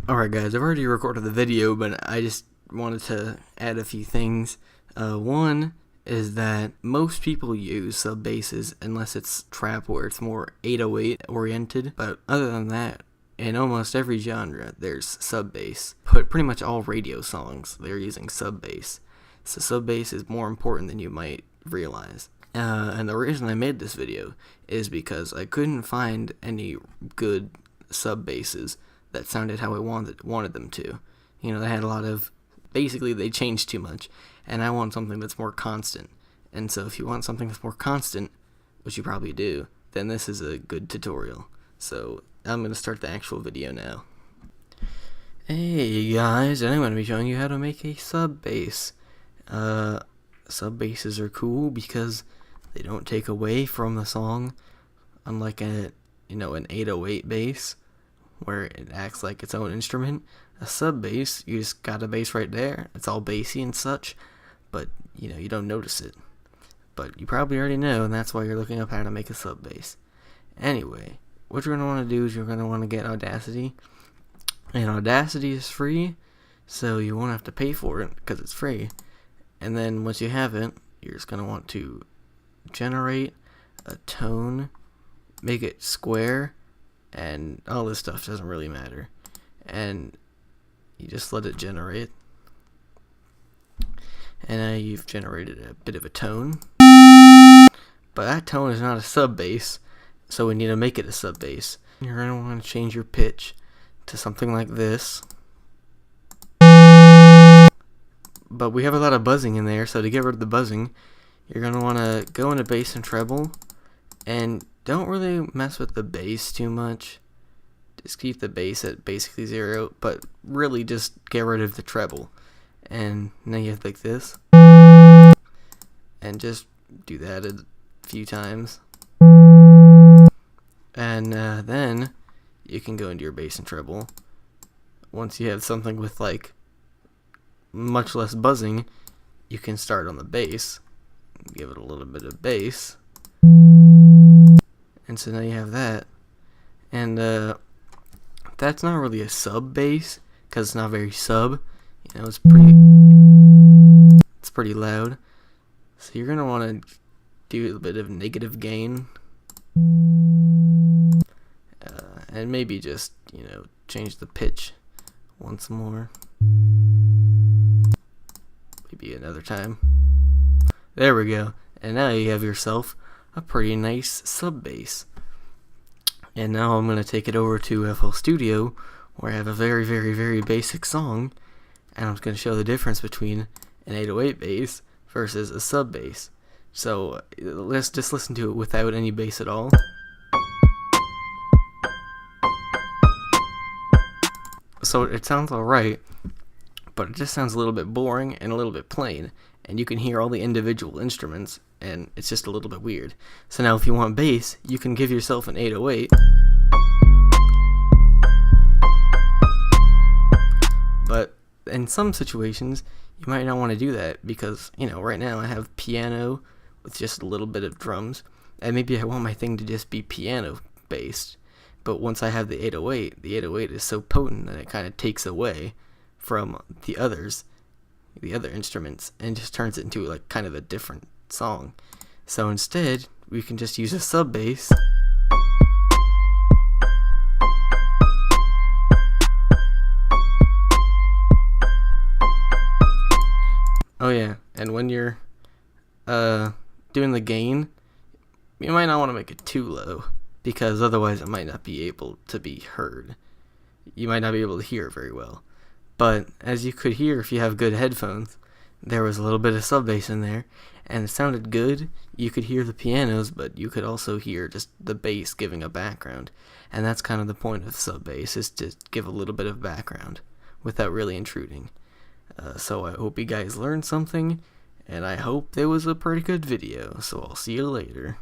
Alright guys, I've already recorded the video, but I just wanted to add a few things. One is that most people use sub basses unless it's trap where it's more 808 oriented, but other than that, in almost every genre there's sub bass. Pretty much all radio songs, they're using sub bass. So sub bass is more important than you might realize. And the reason I made this video is because I couldn't find any good sub basses that sounded how I wanted them to. You know, they had a lot of, basically they changed too much, and I want something that's more constant. And so if you want something that's more constant, which you probably do, then this is a good tutorial. So I'm going to start the actual video now. Hey guys, and I'm going to be showing you how to make a sub bass. Sub basses are cool because they don't take away from the song, unlike an 808 bass, where it acts like its own instrument. A sub bass, you just got a bass right there, it's all bassy and such, but you don't notice it. But you probably already know, and that's why you're looking up how to make a sub bass. Anyway, what you're going to want to do is you're going to want to get Audacity, and Audacity is free, so you won't have to pay for it because it's free. And then once you have it, you're just going to want to generate a tone, make it square, and all this stuff doesn't really matter, and you just let it generate, and now you've generated a bit of a tone, but that tone is not a sub bass, so we need to make it a sub bass. You're going to want to change your pitch to something like this, but we have a lot of buzzing in there, so to get rid of the buzzing, you're going to want to go into bass and treble, and don't really mess with the bass too much. Just keep the bass at basically 0, but really just get rid of the treble. And now you have like this. And just do that a few times. And then you can go into your bass and treble. Once you have something with like much less buzzing, you can start on the bass. Give it a little bit of bass. And so now you have that, and that's not really a sub bass because it's not very sub. It's pretty loud. So you're gonna want to do a bit of negative gain, and maybe just change the pitch once more. Maybe another time. There we go. And now you have yourself a pretty nice sub bass. And now I'm going to take it over to FL Studio, where I have a very, very, very basic song, and I'm going to show the difference between an 808 bass versus a sub bass. So let's just listen to it without any bass at all. So it sounds alright, but it just sounds a little bit boring and a little bit plain, and you can hear all the individual instruments, and it's just a little bit weird. So now if you want bass, you can give yourself an 808, but in some situations you might not want to do that because right now I have piano with just a little bit of drums, and maybe I want my thing to just be piano based, but once I have the 808, the 808 is so potent that it kind of takes away from the other instruments and just turns it into like kind of a different song. So instead we can just use a sub bass, oh yeah, and when you're doing the gain, you might not want to make it too low because otherwise it might not be able to be heard. You might not be able to hear it very well. But as you could hear if you have good headphones, there was a little bit of sub bass in there, and it sounded good. You could hear the pianos, but you could also hear just the bass giving a background. And that's kind of the point of sub bass, is to give a little bit of background without really intruding. So I hope you guys learned something, and I hope it was a pretty good video. So I'll see you later.